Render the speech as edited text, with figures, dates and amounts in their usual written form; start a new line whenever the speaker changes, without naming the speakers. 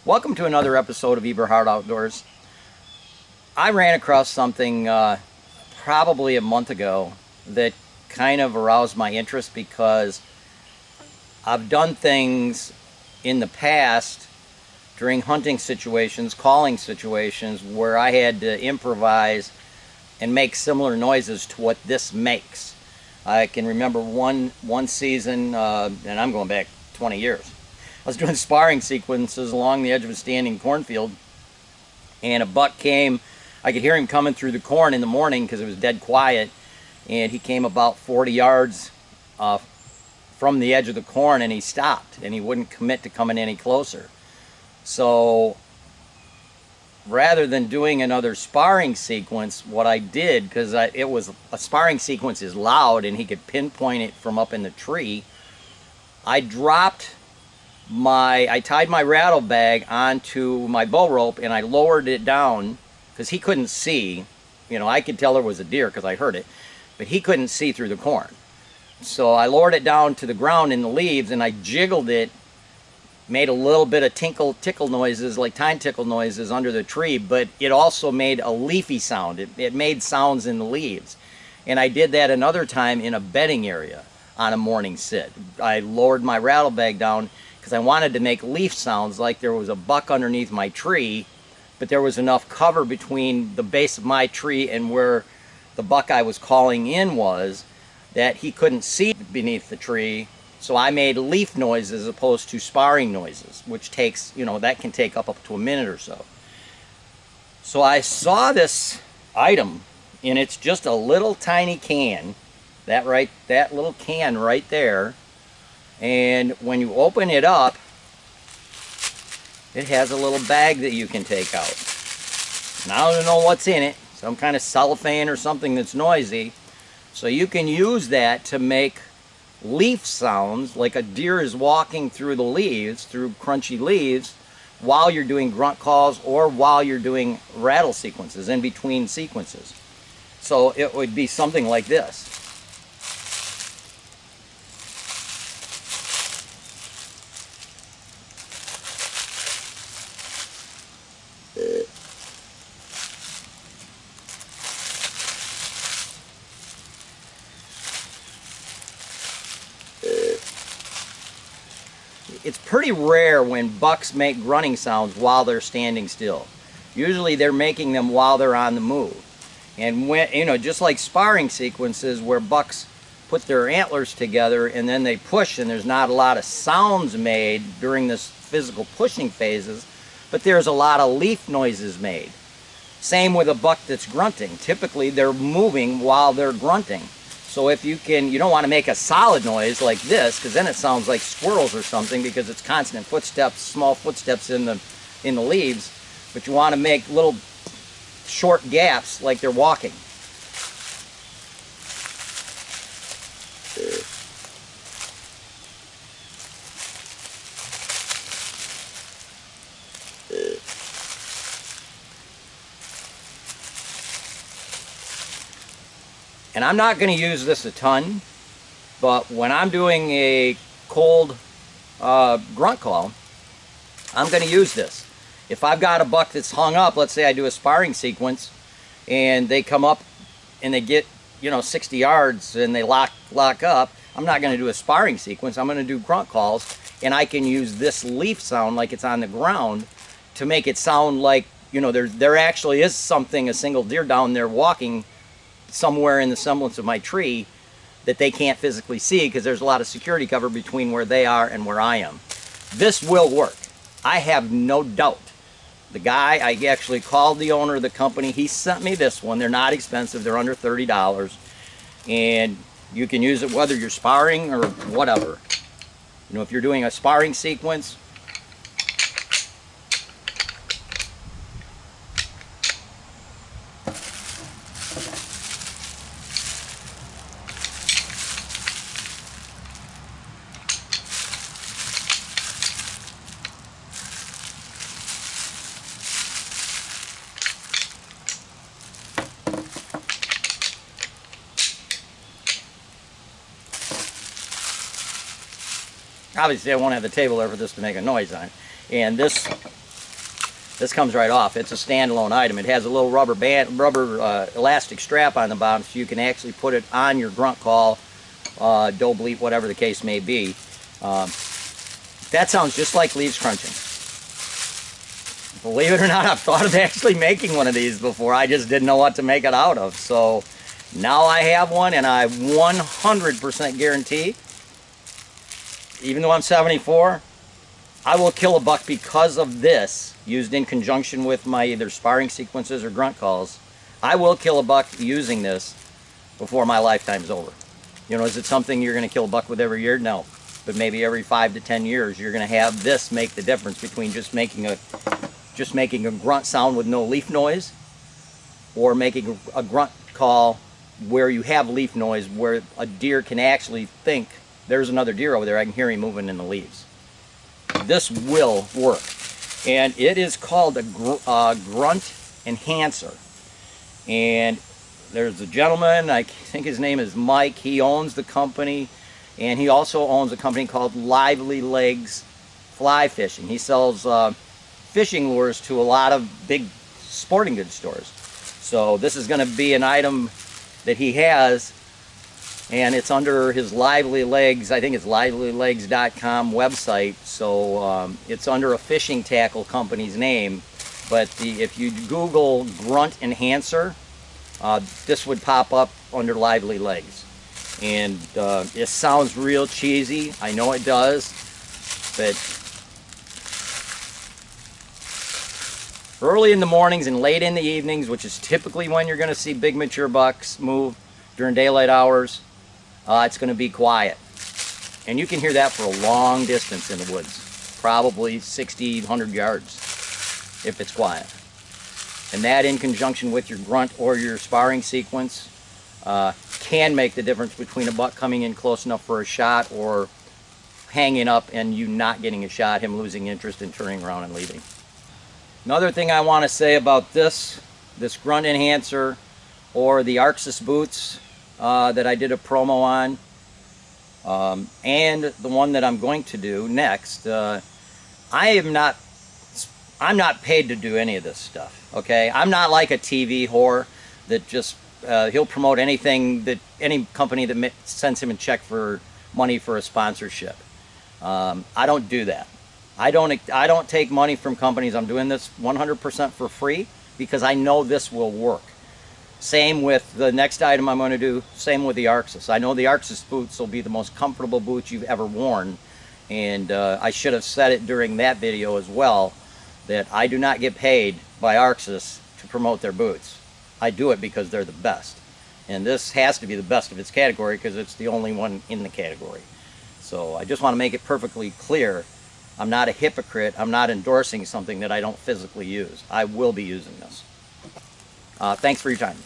Welcome to another episode of Eberhart Outdoors. I ran across something probably a month ago that kind of aroused my interest because I've done things in the past during hunting situations, calling situations, where I had to improvise and make similar noises to what this makes. I can remember one season, and I'm going back 20 years. I was doing sparring sequences along the edge of a standing cornfield, and a buck came. I could hear him coming through the corn in the morning because it was dead quiet, and he came about 40 yards from the edge of the corn, and he stopped, and he wouldn't commit to coming any closer. So rather than doing another sparring sequence, what I did, because it was a sparring sequence is loud and he could pinpoint it from up in the tree, I tied my rattle bag onto my bow rope and I lowered it down because he couldn't see. You know, I could tell there was a deer because I heard it, but he couldn't see through the corn. So I lowered it down to the ground in the leaves and I jiggled it, made a little bit of tickle noises, like time tickle noises under the tree, but it also made a leafy sound. It made sounds in the leaves. And I did that another time in a bedding area on a morning sit. I lowered my rattle bag down because I wanted to make leaf sounds like there was a buck underneath my tree, but there was enough cover between the base of my tree and where the buck I was calling in was that he couldn't see beneath the tree. So I made leaf noises as opposed to sparring noises, which takes, that can take up to a minute or so. So I saw this item, and it's just a little tiny can, that little can right there. And when you open it up, it has a little bag that you can take out. And I don't know what's in it, some kind of cellophane or something that's noisy. So you can use that to make leaf sounds like a deer is walking through the leaves, through crunchy leaves, while you're doing grunt calls or while you're doing rattle sequences, in between sequences. So it would be something like this. It's pretty rare when bucks make grunting sounds while they're standing still. Usually they're making them while they're on the move. And when, just like sparring sequences where bucks put their antlers together and then they push and there's not a lot of sounds made during this physical pushing phases, but there's a lot of leaf noises made. Same with a buck that's grunting. Typically they're moving while they're grunting. So if you don't want to make a solid noise like this, because then it sounds like squirrels or something because it's constant footsteps, small footsteps in the leaves, but you want to make little short gaps like they're walking. And I'm not going to use this a ton, but when I'm doing a cold grunt call, I'm going to use this. If I've got a buck that's hung up, let's say I do a sparring sequence, and they come up and they get 60 yards and they lock up, I'm not going to do a sparring sequence. I'm going to do grunt calls, and I can use this leaf sound like it's on the ground to make it sound like there actually is something, a single deer down there walking somewhere in the semblance of my tree that they can't physically see because there's a lot of security cover between where they are and where I am. This will work. I have no doubt. The guy, I actually called the owner of the company. He sent me this one. They're not expensive. They're under $30. And you can use it whether you're sparring or whatever. If you're doing a sparring sequence, obviously I won't have the table there for this to make a noise on. And this This comes right off. It's a standalone item. It has a little rubber elastic strap on the bottom, so you can actually put it on your grunt call, doe bleat, whatever the case may be. That sounds just like leaves crunching. Believe it or not, I've thought of actually making one of these before. I just didn't know what to make it out of. So now I have one, and I 100% guarantee, even though I'm 74, I will kill a buck because of this, used in conjunction with my either sparring sequences or grunt calls. I will kill a buck using this before my lifetime's over. You know, is it something you're going to kill a buck with every year? No. But maybe every 5 to 10 years, you're going to have this make the difference between just making a grunt sound with no leaf noise, or making a grunt call where you have leaf noise, where a deer can actually think, there's another deer over there, I can hear him moving in the leaves. This will work. And it is called a Grunt Enhancer. And there's a gentleman, I think his name is Mike, he owns the company, and he also owns a company called Lively Legz Fly Fishing. He sells fishing lures to a lot of big sporting goods stores. So this is going to be an item that he has, and it's under his Lively Legz, I think it's livelylegz.com website. So it's under a fishing tackle company's name. But if you Google Grunt Enhancer, this would pop up under Lively Legz. And it sounds real cheesy, I know it does, but early in the mornings and late in the evenings, which is typically when you're going to see big mature bucks move during daylight hours, it's going to be quiet. And you can hear that for a long distance in the woods, probably 60, 100 yards if it's quiet. And that, in conjunction with your grunt or your sparring sequence, can make the difference between a buck coming in close enough for a shot or hanging up and you not getting a shot, him losing interest and turning around and leaving. Another thing I want to say about this Grunt Enhancer, or the Arxis boots that I did a promo on, and the one that I'm going to do next, I'm not paid to do any of this stuff, okay? I'm not like a TV whore that just, he'll promote anything, that any company that sends him a check for money for a sponsorship. I don't do that. I don't take money from companies. I'm doing this 100% for free because I know this will work. Same with the next item I'm going to do, same with the Arxis. I know the Arxis boots will be the most comfortable boots you've ever worn, and I should have said it during that video as well, that I do not get paid by Arxis to promote their boots. I do it because they're the best. And this has to be the best of its category because it's the only one in the category. So I just want to make it perfectly clear, I'm not a hypocrite. I'm not endorsing something that I don't physically use. I will be using this. Thanks for your time.